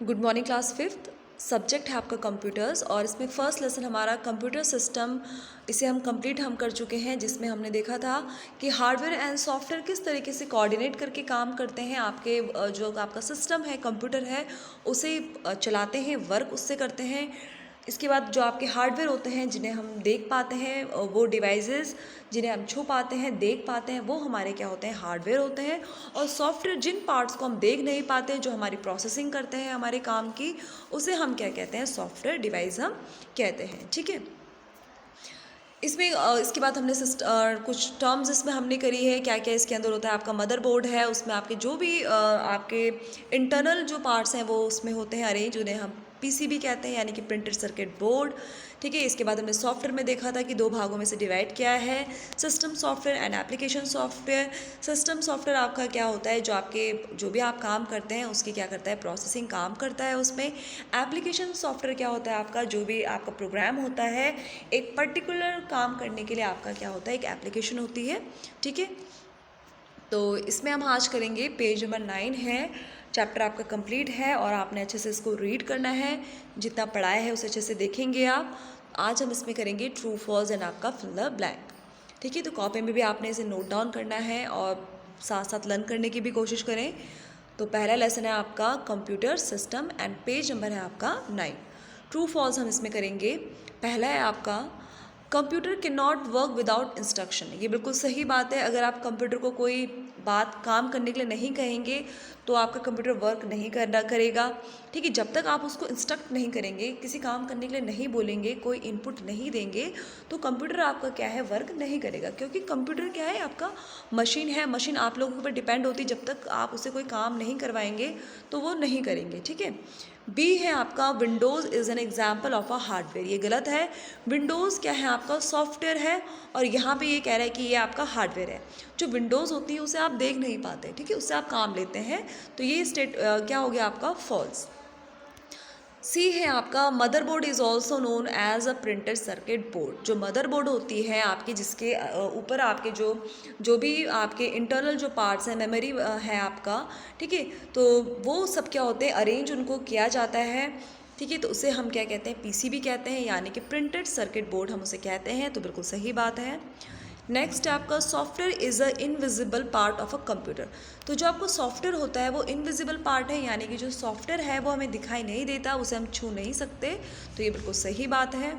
Good morning class fifth. Subject है आपका computers और इसमें फ़र्स्ट लेसन हमारा कंप्यूटर सिस्टम, इसे हम कंप्लीट कर चुके हैं, जिसमें हमने देखा था कि हार्डवेयर एंड सॉफ्टवेयर किस तरीके से कोऑर्डिनेट करके काम करते हैं। आपके जो आपका सिस्टम है, कंप्यूटर है, उसे चलाते हैं, वर्क उससे करते हैं। इसके बाद जो आपके हार्डवेयर होते हैं जिन्हें हम देख पाते हैं, वो डिवाइसेस जिन्हें हम छू पाते हैं, देख पाते हैं, वो हमारे क्या होते हैं, हार्डवेयर होते हैं। और सॉफ्टवेयर जिन पार्ट्स को हम देख नहीं पाते, जो हमारी प्रोसेसिंग करते हैं हमारे काम की, उसे हम क्या कहते हैं, सॉफ्टवेयर डिवाइस हम कहते हैं। ठीक है। इसमें इसके बाद हमने कुछ टर्म्स इसमें हमने करी है, क्या क्या इसके अंदर होता है। आपका मदरबोर्ड है, उसमें आपके जो भी आपके इंटरनल जो पार्ट्स हैं वो उसमें होते हैं अरेंज, उन्हें हम पीसीबी कहते हैं, यानी कि प्रिंटेड सर्किट बोर्ड। ठीक है। इसके बाद हमने सॉफ्टवेयर में देखा था कि दो भागों में से डिवाइड किया है, system software and application software. System software आपका क्या होता है, जो भी आप काम करते हैं उसकी क्या करता है, प्रोसेसिंग काम करता है उसमें। एप्लीकेशन सॉफ्टवेयर क्या होता है, आपका जो भी आपका प्रोग्राम होता है, एक पर्टिकुलर काम करने के लिए आपका क्या होता है, एक एप्लीकेशन होती है। ठीक है। तो इसमें हम आज करेंगे, पेज नंबर 9 है, चैप्टर आपका कंप्लीट है और आपने अच्छे से इसको रीड करना है। जितना पढ़ाया है उसे अच्छे से देखेंगे आप। आज हम इसमें करेंगे ट्रू फॉल्स एंड आपका फिल द ब्लैंक। ठीक है। तो कॉपी में भी आपने इसे नोट डाउन करना है और साथ साथ लर्न करने की भी कोशिश करें। तो पहला लेसन है आपका computer system and page number है आपका 9। ट्रू फॉल्स हम इसमें करेंगे। पहला है आपका computer can not work without instruction. ये बिल्कुल सही बात है। अगर आप कंप्यूटर को कोई बात काम करने के लिए नहीं कहेंगे तो आपका कंप्यूटर वर्क नहीं करेगा। ठीक है। जब तक आप उसको इंस्ट्रक्ट नहीं करेंगे, किसी काम करने के लिए नहीं बोलेंगे, कोई इनपुट नहीं देंगे, तो कंप्यूटर आपका क्या है, वर्क नहीं करेगा। क्योंकि कंप्यूटर क्या है, आपका मशीन है। मशीन आप लोगों के ऊपर डिपेंड होती है। जब तक आप उसे कोई काम नहीं करवाएंगे तो वो नहीं करेंगे। ठीक है। बी है आपका Windows is an example of a hardware. ये गलत है। विंडोज़ क्या है, आपका सॉफ्टवेयर है और यहाँ पे ये कह रहा है कि ये आपका हार्डवेयर है। जो विंडोज़ होती है उसे आप देख नहीं पाते। ठीक है। उससे आप काम लेते हैं। तो ये क्या हो गया आपका, फॉल्स। सी है आपका motherboard is also known as a printed circuit board. जो मदरबोर्ड होती है आपकी, जिसके ऊपर आपके जो भी आपके इंटरनल जो पार्ट्स हैं, मेमोरी है आपका, ठीक है, तो वो सब क्या होते हैं, अरेंज उनको किया जाता है। ठीक है। तो उसे हम क्या कहते हैं, पीसीबी कहते हैं, यानी कि प्रिंटेड सर्किट बोर्ड हम उसे कहते हैं। तो बिल्कुल सही बात है। नेक्स्ट आपका software is a invisible part of a computer. तो जो आपका सॉफ्टवेयर होता है वो इनविजिबल पार्ट है, यानी कि जो सॉफ्टवेयर है वो हमें दिखाई नहीं देता, उसे हम छू नहीं सकते। तो ये बिल्कुल सही बात है।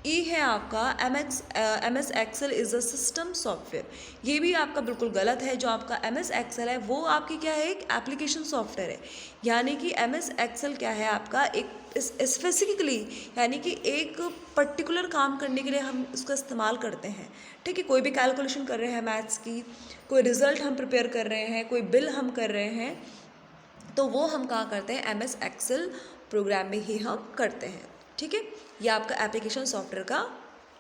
ई है आपका M S Excel is a system software. ये भी आपका बिल्कुल गलत है। जो आपका एम एस एक्सेल है वो आपकी क्या है, एक एप्लीकेशन सॉफ्टवेयर है। यानी कि एम एस एक्सेल क्या है, आपका एक स्पेसिफिकली, यानी कि एक पर्टिकुलर काम करने के लिए हम उसका इस्तेमाल करते हैं। ठीक है। कोई भी कैलकुलेशन कर रहे हैं मैथ्स की, कोई रिज़ल्ट हम प्रिपेयर कर रहे हैं, कोई बिल हम कर रहे हैं, तो वो हम कहाँ करते हैं, एम एस एक्सेल प्रोग्राम में ही हम करते हैं। ठीक है। ये आपका एप्लीकेशन सॉफ्टवेयर का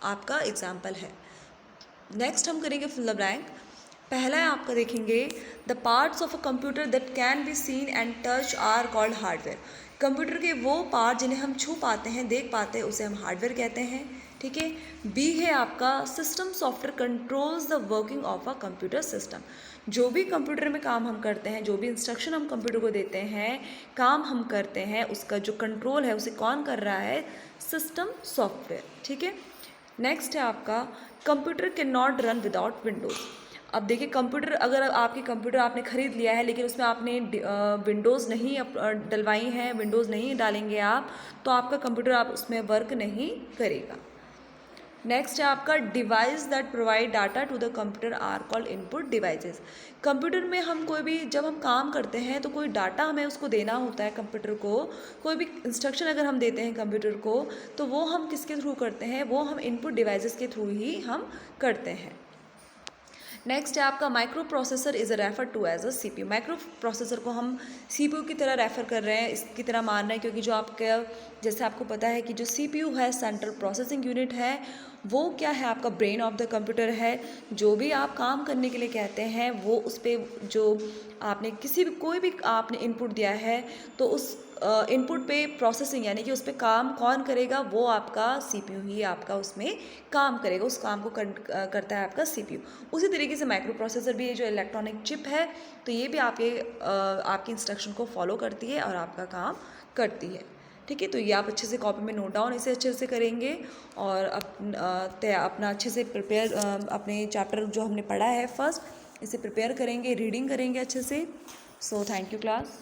आपका एग्जाम्पल है। नेक्स्ट हम करेंगे फिल द ब्लैंक। पहला है आपका, देखेंगे, the parts of a computer that can be seen and touch are called hardware. Computer के वो पार्ट जिन्हें हम छू पाते हैं, देख पाते हैं, उसे हम हार्डवेयर कहते हैं। ठीक है। बी है आपका system software controls the working of a computer system. जो भी कंप्यूटर में काम हम करते हैं, जो भी इंस्ट्रक्शन हम कंप्यूटर को देते हैं, काम हम करते हैं, उसका जो कंट्रोल है उसे कौन कर रहा है, सिस्टम सॉफ्टवेयर। ठीक है। नेक्स्ट है आपका computer can not run without Windows. अब देखिए, कंप्यूटर, अगर आपकी कंप्यूटर आपने ख़रीद लिया है लेकिन उसमें आपने विंडोज़ नहीं डलवाई हैं, विंडोज़ नहीं डालेंगे आप, तो आपका कंप्यूटर आप उसमें वर्क नहीं करेगा। नेक्स्ट है आपका device that provide data to the computer are called input devices. Computer में हम कोई भी, जब हम काम करते हैं तो कोई डाटा हमें उसको देना होता है कंप्यूटर को। कोई भी इंस्ट्रक्शन अगर हम देते हैं कंप्यूटर को, तो वो हम किसके थ्रू करते हैं, वो हम इनपुट डिवाइसेस के थ्रू ही हम करते हैं। नेक्स्ट है आपका microprocessor is refer to as a CPU. Microprocessor को हम सीपीयू की तरह रेफर कर रहे हैं, इसकी तरह मान रहे हैं, क्योंकि जो आपका, जैसे आपको पता है कि जो सीपीयू है, सेंट्रल प्रोसेसिंग यूनिट है, वो क्या है, आपका ब्रेन ऑफ द कंप्यूटर है। जो भी आप काम करने के लिए कहते हैं वो उस पर जो आपने कोई भी आपने इनपुट दिया है तो उस इनपुट पे प्रोसेसिंग यानी कि उस पर काम कौन करेगा, वो आपका सीपीयू ही आपका उसमें काम करेगा, उस काम को करता है आपका सीपीयू। उसी तरीके से माइक्रो प्रोसेसर भी जो इलेक्ट्रॉनिक चिप है तो ये भी आपके इंस्ट्रक्शन को फॉलो करती है और आपका काम करती है। ठीक है, तो ये आप अच्छे से कॉपी में नोट डाउन इसे अच्छे से करेंगे और अपना अच्छे से प्रिपेयर अपने चैप्टर जो हमने पढ़ा है फर्स्ट इसे प्रिपेयर करेंगे, रीडिंग करेंगे अच्छे से। So thank you class.